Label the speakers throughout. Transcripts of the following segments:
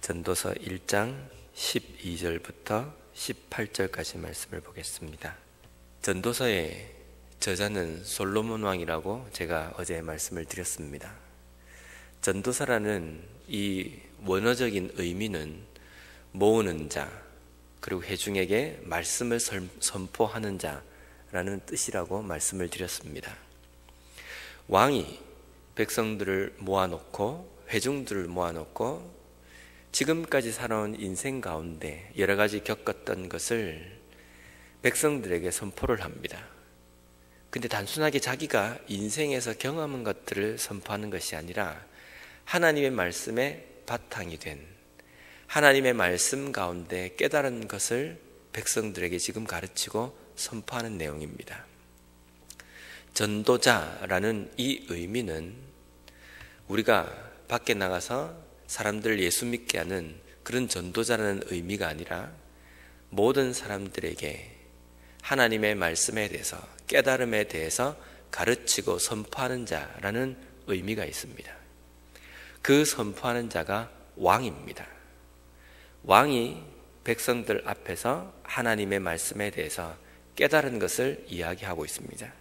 Speaker 1: 전도서 1장 12절부터 18절까지 말씀을 보겠습니다. 전도서의 저자는 솔로몬 왕이라고 제가 어제 말씀을 드렸습니다. 전도서라는 이 원어적인 의미는 모으는 자, 그리고 회중에게 말씀을 선포하는 자라는 뜻이라고 말씀을 드렸습니다. 왕이 백성들을 모아놓고 회중들을 모아놓고 지금까지 살아온 인생 가운데 여러 가지 겪었던 것을 백성들에게 선포를 합니다. 근데 단순하게 자기가 인생에서 경험한 것들을 선포하는 것이 아니라 하나님의 말씀에 바탕이 된 하나님의 말씀 가운데 깨달은 것을 백성들에게 지금 가르치고 선포하는 내용입니다. 전도자라는 이 의미는 우리가 밖에 나가서 사람들을 예수 믿게 하는 그런 전도자라는 의미가 아니라 모든 사람들에게 하나님의 말씀에 대해서 깨달음에 대해서 가르치고 선포하는 자라는 의미가 있습니다. 그 선포하는 자가 왕입니다. 왕이 백성들 앞에서 하나님의 말씀에 대해서 깨달은 것을 이야기하고 있습니다.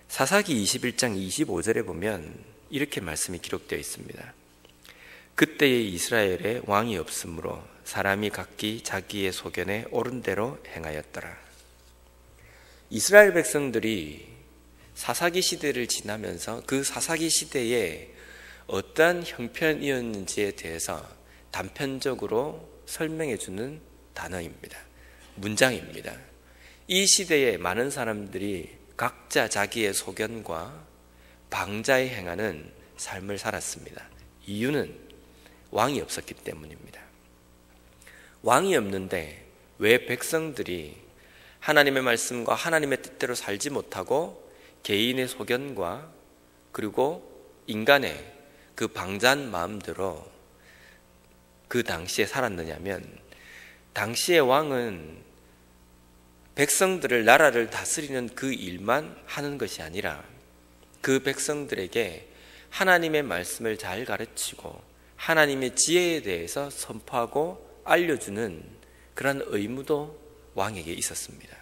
Speaker 1: 사사기 21장 25절에 보면 이렇게 말씀이 기록되어 있습니다. 그때의 이스라엘에 왕이 없으므로 사람이 각기 자기의 소견에 옳은 대로 행하였더라. 이스라엘 백성들이 사사기 시대를 지나면서 그 사사기 시대에 어떠한 형편이었는지에 대해서 단편적으로 설명해 주는 단어입니다. 문장입니다. 이 시대에 많은 사람들이 각자 자기의 소견과 방자에 행하는 삶을 살았습니다. 이유는 왕이 없었기 때문입니다. 왕이 없는데 왜 백성들이 하나님의 말씀과 하나님의 뜻대로 살지 못하고 개인의 소견과 그리고 인간의 그 방자한 마음대로 그 당시에 살았느냐면, 당시의 왕은 백성들을, 나라를 다스리는 그 일만 하는 것이 아니라 그 백성들에게 하나님의 말씀을 잘 가르치고 하나님의 지혜에 대해서 선포하고 알려주는 그런 의무도 왕에게 있었습니다.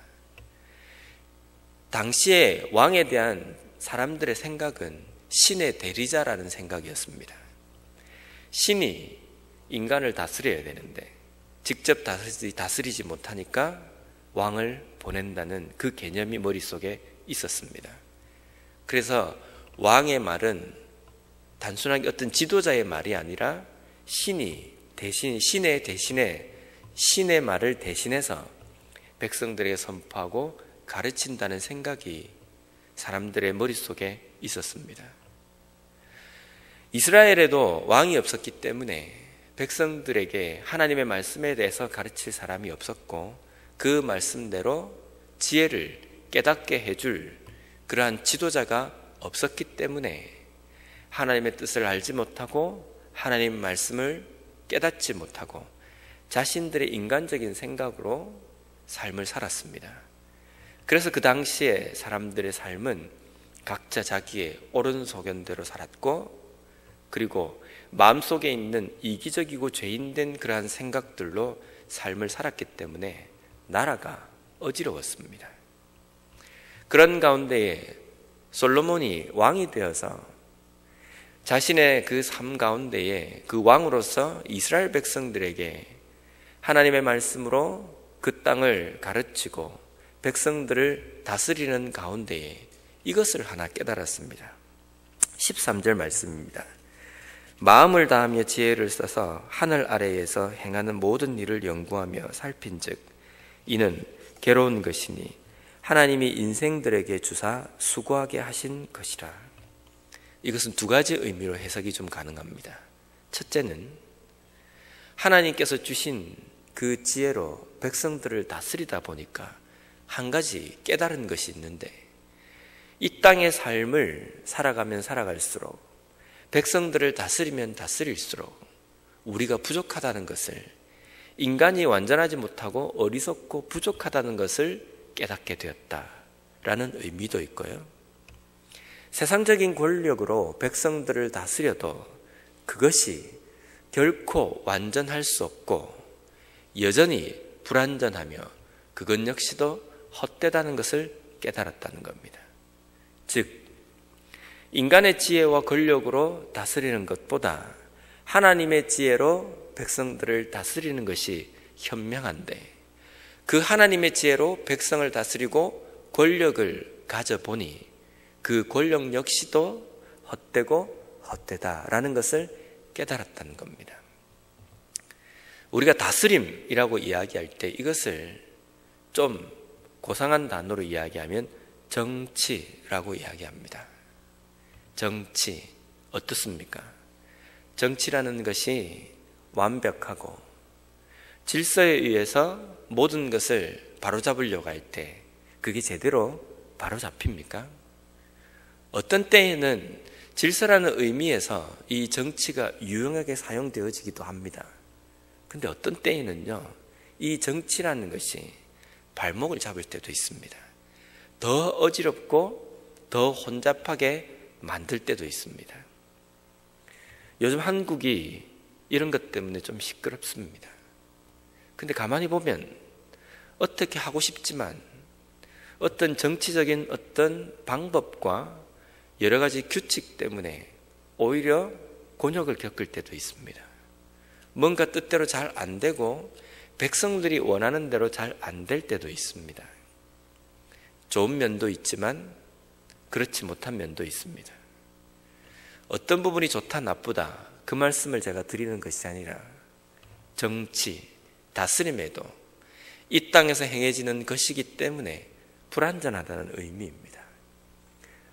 Speaker 1: 당시에 왕에 대한 사람들의 생각은 신의 대리자라는 생각이었습니다. 신이 인간을 다스려야 되는데 직접 다스리지 못하니까 왕을 보낸다는 그 개념이 머릿속에 있었습니다. 그래서 왕의 말은 단순하게 어떤 지도자의 말이 아니라 신의 말을 대신해서 백성들에게 선포하고 가르친다는 생각이 사람들의 머릿속에 있었습니다. 이스라엘에도 왕이 없었기 때문에 백성들에게 하나님의 말씀에 대해서 가르칠 사람이 없었고 그 말씀대로 지혜를 깨닫게 해줄 그러한 지도자가 없었기 때문에 하나님의 뜻을 알지 못하고 하나님의 말씀을 깨닫지 못하고 자신들의 인간적인 생각으로 삶을 살았습니다. 그래서 그 당시에 사람들의 삶은 각자 자기의 옳은 소견대로 살았고, 그리고 마음속에 있는 이기적이고 죄인된 그러한 생각들로 삶을 살았기 때문에 나라가 어지러웠습니다. 그런 가운데에 솔로몬이 왕이 되어서 자신의 그 삶 가운데에 그 왕으로서 이스라엘 백성들에게 하나님의 말씀으로 그 땅을 가르치고 백성들을 다스리는 가운데에 이것을 하나 깨달았습니다. 13절 말씀입니다. 마음을 다하며 지혜를 써서 하늘 아래에서 행하는 모든 일을 연구하며 살핀즉 이는 괴로운 것이니 하나님이 인생들에게 주사 수고하게 하신 것이라. 이것은 두 가지 의미로 해석이 좀 가능합니다. 첫째는 하나님께서 주신 그 지혜로 백성들을 다스리다 보니까 한 가지 깨달은 것이 있는데, 이 땅의 삶을 살아가면 살아갈수록 백성들을 다스리면 다스릴수록 우리가 부족하다는 것을, 인간이 완전하지 못하고 어리석고 부족하다는 것을 깨닫게 되었다라는 의미도 있고요. 세상적인 권력으로 백성들을 다스려도 그것이 결코 완전할 수 없고 여전히 불완전하며 그것 역시도 헛되다는 것을 깨달았다는 겁니다. 즉 인간의 지혜와 권력으로 다스리는 것보다 하나님의 지혜로 백성들을 다스리는 것이 현명한데, 그 하나님의 지혜로 백성을 다스리고 권력을 가져보니 그 권력 역시도 헛되고 헛되다라는 것을 깨달았다는 겁니다. 우리가 다스림이라고 이야기할 때 이것을 좀 고상한 단어로 이야기하면 정치라고 이야기합니다. 정치, 어떻습니까? 정치라는 것이 완벽하고 질서에 의해서 모든 것을 바로잡으려고 할 때 그게 제대로 바로잡힙니까? 어떤 때에는 질서라는 의미에서 이 정치가 유용하게 사용되어지기도 합니다. 근데 어떤 때에는요, 이 정치라는 것이 발목을 잡을 때도 있습니다. 더 어지럽고 더 혼잡하게 만들 때도 있습니다. 요즘 한국이 이런 것 때문에 좀 시끄럽습니다. 근데 가만히 보면 어떻게 하고 싶지만 어떤 정치적인 어떤 방법과 여러 가지 규칙 때문에 오히려 곤욕을 겪을 때도 있습니다. 뭔가 뜻대로 잘 안 되고 백성들이 원하는 대로 잘 안 될 때도 있습니다. 좋은 면도 있지만 그렇지 못한 면도 있습니다. 어떤 부분이 좋다 나쁘다 그 말씀을 제가 드리는 것이 아니라 정치, 다스림에도 이 땅에서 행해지는 것이기 때문에 불완전하다는 의미입니다.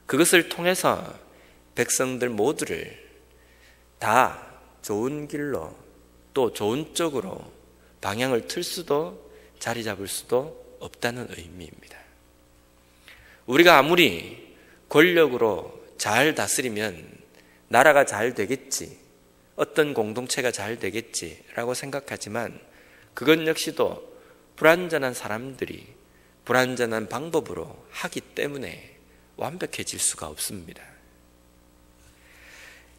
Speaker 1: 그것을 통해서 백성들 모두를 다 좋은 길로 또 좋은 쪽으로 방향을 틀 수도 자리 잡을 수도 없다는 의미입니다. 우리가 아무리 권력으로 잘 다스리면 나라가 잘 되겠지, 어떤 공동체가 잘 되겠지라고 생각하지만 그것 역시도 불완전한 사람들이 불완전한 방법으로 하기 때문에 완벽해질 수가 없습니다.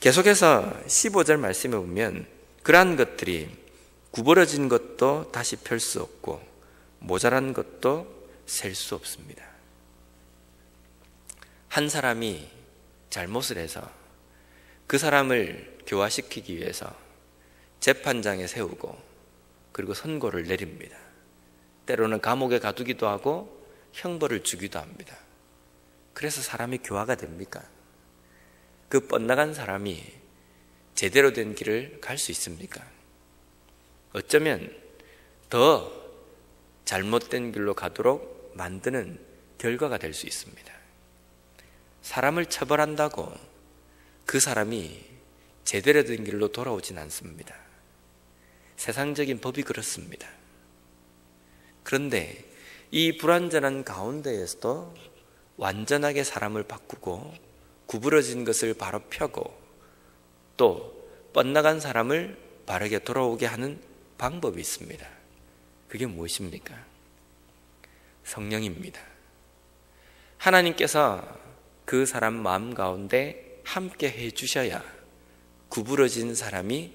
Speaker 1: 계속해서 15절 말씀에 보면 그러한 것들이 구부러진 것도 다시 펼 수 없고 모자란 것도 셀 수 없습니다. 한 사람이 잘못을 해서 그 사람을 교화시키기 위해서 재판장에 세우고 그리고 선고를 내립니다. 때로는 감옥에 가두기도 하고 형벌을 주기도 합니다. 그래서 사람이 교화가 됩니까? 그 뻗나간 사람이 제대로 된 길을 갈 수 있습니까? 어쩌면 더 잘못된 길로 가도록 만드는 결과가 될 수 있습니다. 사람을 처벌한다고 그 사람이 제대로 된 길로 돌아오진 않습니다. 세상적인 법이 그렇습니다. 그런데 이 불완전한 가운데에서도 완전하게 사람을 바꾸고 구부러진 것을 바로 펴고 또 뻗나간 사람을 바르게 돌아오게 하는 방법이 있습니다. 그게 무엇입니까? 성령입니다. 하나님께서 그 사람 마음 가운데 함께 해 주셔야 구부러진 사람이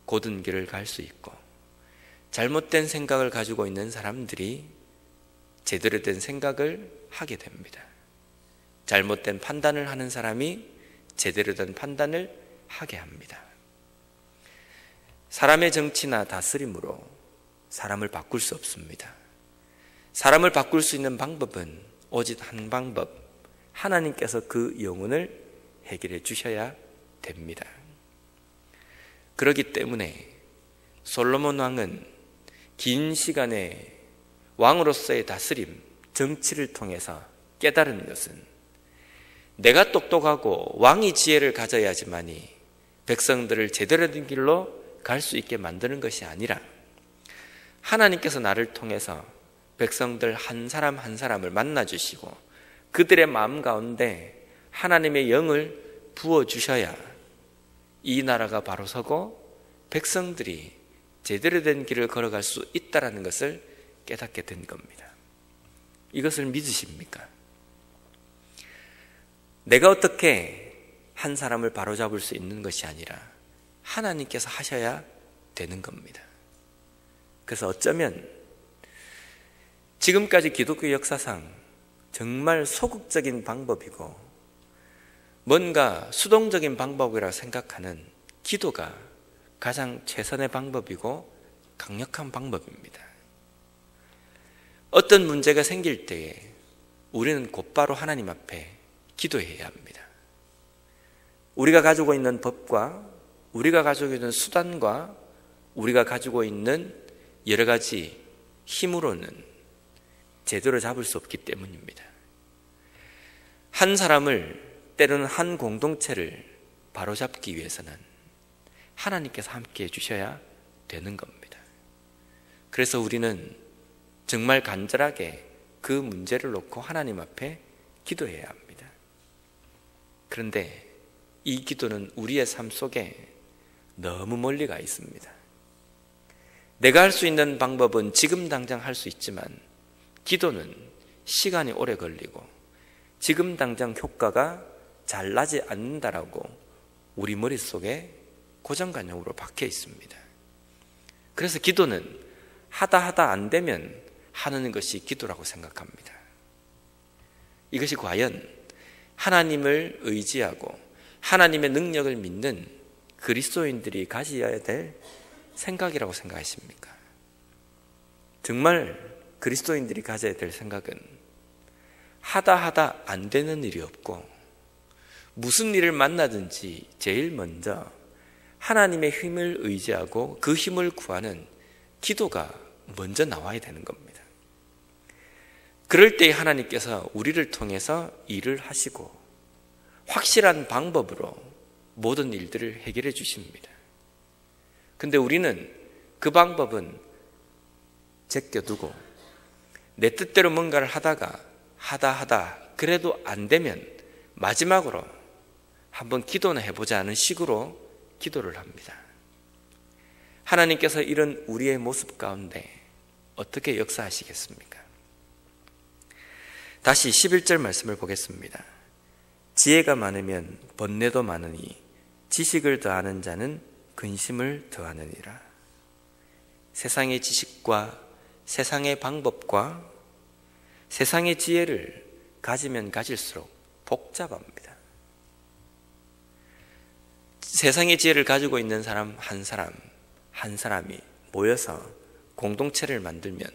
Speaker 1: 곧은 길을 갈 수 있고 잘못된 생각을 가지고 있는 사람들이 제대로 된 생각을 하게 됩니다. 잘못된 판단을 하는 사람이 제대로 된 판단을 하게 합니다. 사람의 정치나 다스림으로 사람을 바꿀 수 없습니다. 사람을 바꿀 수 있는 방법은 오직 한 방법, 하나님께서 그 영혼을 해결해 주셔야 됩니다. 그렇기 때문에 솔로몬 왕은 긴 시간의 왕으로서의 다스림, 정치를 통해서 깨달은 것은 내가 똑똑하고 왕이 지혜를 가져야지만이 백성들을 제대로 된 길로 갈 수 있게 만드는 것이 아니라 하나님께서 나를 통해서 백성들 한 사람 한 사람을 만나주시고 그들의 마음 가운데 하나님의 영을 부어주셔야 이 나라가 바로 서고 백성들이 제대로 된 길을 걸어갈 수 있다는 것을 깨닫게 된 겁니다. 이것을 믿으십니까? 내가 어떻게 한 사람을 바로잡을 수 있는 것이 아니라 하나님께서 하셔야 되는 겁니다. 그래서 어쩌면 지금까지 기독교 역사상 정말 소극적인 방법이고 뭔가 수동적인 방법이라고 생각하는 기도가 가장 최선의 방법이고 강력한 방법입니다. 어떤 문제가 생길 때에 우리는 곧바로 하나님 앞에 기도해야 합니다. 우리가 가지고 있는 법과 우리가 가지고 있는 수단과 우리가 가지고 있는 여러 가지 힘으로는 제대로 잡을 수 없기 때문입니다. 한 사람을 때로는 한 공동체를 바로잡기 위해서는 하나님께서 함께 해주셔야 되는 겁니다. 그래서 우리는 정말 간절하게 그 문제를 놓고 하나님 앞에 기도해야 합니다. 그런데 이 기도는 우리의 삶 속에 너무 멀리 가 있습니다. 내가 할 수 있는 방법은 지금 당장 할 수 있지만 기도는 시간이 오래 걸리고 지금 당장 효과가 잘 나지 않는다라고 우리 머릿속에 고정관념으로 박혀 있습니다. 그래서 기도는 하다 안 되면 하는 것이 기도라고 생각합니다. 이것이 과연 하나님을 의지하고 하나님의 능력을 믿는 그리스도인들이 가져야 될 생각이라고 생각하십니까? 정말 그리스도인들이 가져야 될 생각은 하다 안 되는 일이 없고 무슨 일을 만나든지 제일 먼저 하나님의 힘을 의지하고 그 힘을 구하는 기도가 먼저 나와야 되는 겁니다. 그럴 때 하나님께서 우리를 통해서 일을 하시고 확실한 방법으로 모든 일들을 해결해 주십니다. 근데 우리는 그 방법은 제껴두고 내 뜻대로 뭔가를 하다가 하다 그래도 안 되면 마지막으로 한번 기도나 해보자 하는 식으로 기도를 합니다. 하나님께서 이런 우리의 모습 가운데 어떻게 역사하시겠습니까? 다시 11절 말씀을 보겠습니다. 지혜가 많으면 번뇌도 많으니 지식을 더하는 자는 근심을 더하느니라. 세상의 지식과 세상의 방법과 세상의 지혜를 가지면 가질수록 복잡합니다. 세상의 지혜를 가지고 있는 사람 한 사람이 모여서 공동체를 만들면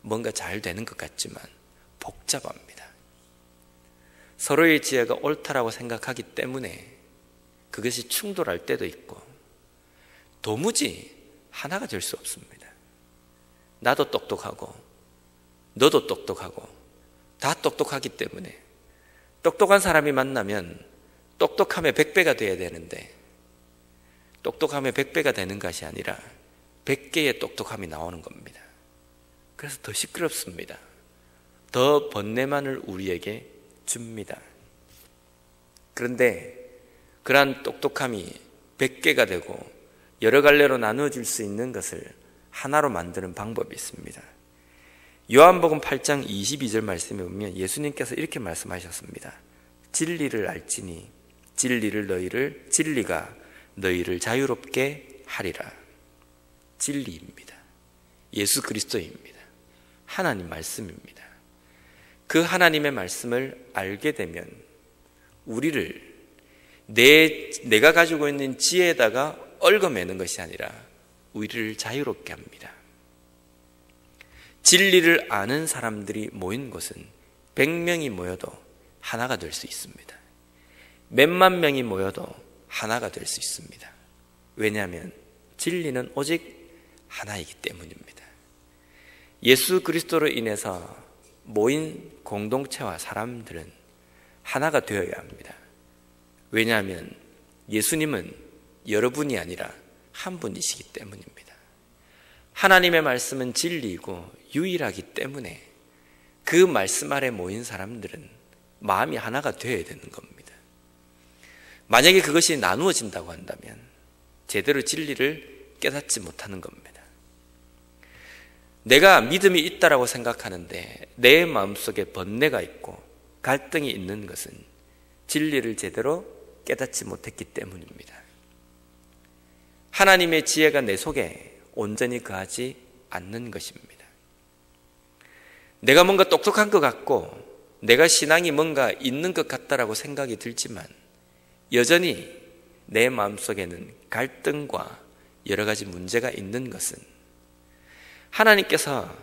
Speaker 1: 뭔가 잘 되는 것 같지만 복잡합니다. 서로의 지혜가 옳다라고 생각하기 때문에 그것이 충돌할 때도 있고 도무지 하나가 될 수 없습니다. 나도 똑똑하고 너도 똑똑하고 다 똑똑하기 때문에 똑똑한 사람이 만나면 똑똑함의 100배가 돼야 되는데 똑똑함의 100배가 되는 것이 아니라 100개의 똑똑함이 나오는 겁니다. 그래서 더 시끄럽습니다. 더 번뇌만을 우리에게 줍니다. 그런데 그러한 똑똑함이 100개가 되고 여러 갈래로 나누어질 수 있는 것을 하나로 만드는 방법이 있습니다. 요한복음 8장 22절 말씀에 보면 예수님께서 이렇게 말씀하셨습니다. 진리를 알지니 진리가 너희를 자유롭게 하리라. 진리입니다. 예수 그리스도입니다. 하나님 말씀입니다. 그 하나님의 말씀을 알게 되면 우리를 내가 가지고 있는 지혜에다가 얽어매는 것이 아니라 우리를 자유롭게 합니다. 진리를 아는 사람들이 모인 곳은 100명이 모여도 하나가 될 수 있습니다. 몇만 명이 모여도 하나가 될 수 있습니다. 왜냐하면 진리는 오직 하나이기 때문입니다. 예수 그리스도로 인해서 모인 공동체와 사람들은 하나가 되어야 합니다. 왜냐하면 예수님은 여러분이 아니라 한 분이시기 때문입니다. 하나님의 말씀은 진리이고 유일하기 때문에 그 말씀 아래 모인 사람들은 마음이 하나가 되어야 되는 겁니다. 만약에 그것이 나누어진다고 한다면 제대로 진리를 깨닫지 못하는 겁니다. 내가 믿음이 있다라고 생각하는데 내 마음속에 번뇌가 있고 갈등이 있는 것은 진리를 제대로 깨닫지 못했기 때문입니다. 하나님의 지혜가 내 속에 온전히 거하지 않는 것입니다. 내가 뭔가 똑똑한 것 같고 내가 신앙이 뭔가 있는 것 같다라고 생각이 들지만 여전히 내 마음속에는 갈등과 여러 가지 문제가 있는 것은 하나님께서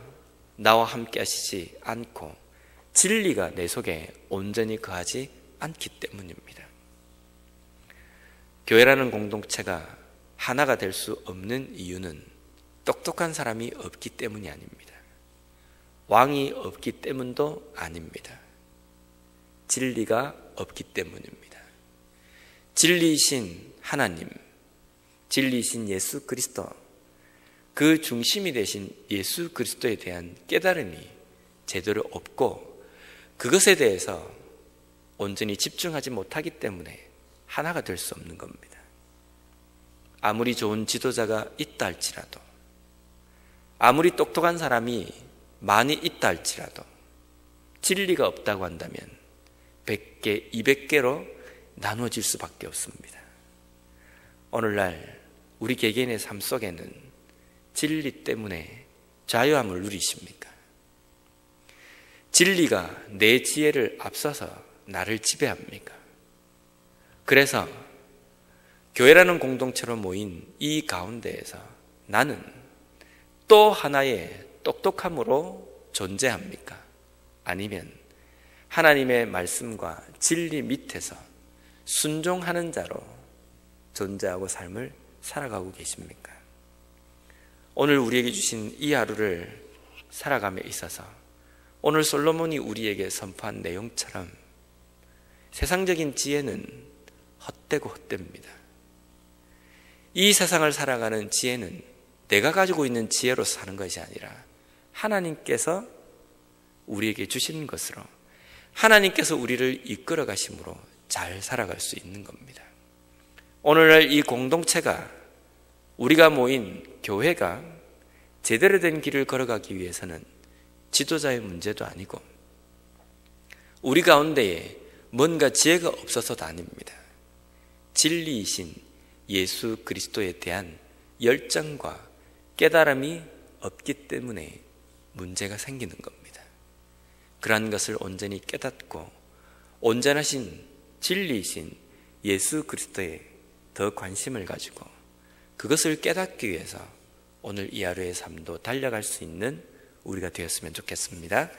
Speaker 1: 나와 함께 하시지 않고 진리가 내 속에 온전히 거하지 않기 때문입니다. 교회라는 공동체가 하나가 될 수 없는 이유는 똑똑한 사람이 없기 때문이 아닙니다. 왕이 없기 때문도 아닙니다. 진리가 없기 때문입니다. 진리이신 하나님, 진리이신 예수 그리스도, 그 중심이 되신 예수 그리스도에 대한 깨달음이 제대로 없고 그것에 대해서 온전히 집중하지 못하기 때문에 하나가 될 수 없는 겁니다. 아무리 좋은 지도자가 있다 할지라도, 아무리 똑똑한 사람이 많이 있다 할지라도 진리가 없다고 한다면 100개, 200개로 나누어질 수밖에 없습니다. 오늘날 우리 개개인의 삶 속에는 진리 때문에 자유함을 누리십니까? 진리가 내 지혜를 앞서서 나를 지배합니까? 그래서 교회라는 공동체로 모인 이 가운데에서 나는 또 하나의 똑똑함으로 존재합니까? 아니면 하나님의 말씀과 진리 밑에서 순종하는 자로 존재하고 삶을 살아가고 계십니까? 오늘 우리에게 주신 이 하루를 살아감에 있어서 오늘 솔로몬이 우리에게 선포한 내용처럼 세상적인 지혜는 헛되고 헛됩니다. 이 세상을 살아가는 지혜는 내가 가지고 있는 지혜로 사는 것이 아니라 하나님께서 우리에게 주신 것으로 하나님께서 우리를 이끌어 가심으로 잘 살아갈 수 있는 겁니다. 오늘날 이 공동체가, 우리가 모인 교회가 제대로 된 길을 걸어가기 위해서는 지도자의 문제도 아니고 우리 가운데에 뭔가 지혜가 없어서도 아닙니다. 진리이신 예수 그리스도에 대한 열정과 깨달음이 없기 때문에 문제가 생기는 겁니다. 그러한 것을 온전히 깨닫고 온전하신 진리이신 예수 그리스도에 더 관심을 가지고 그것을 깨닫기 위해서 오늘 이 하루의 삶도 달려갈 수 있는 우리가 되었으면 좋겠습니다.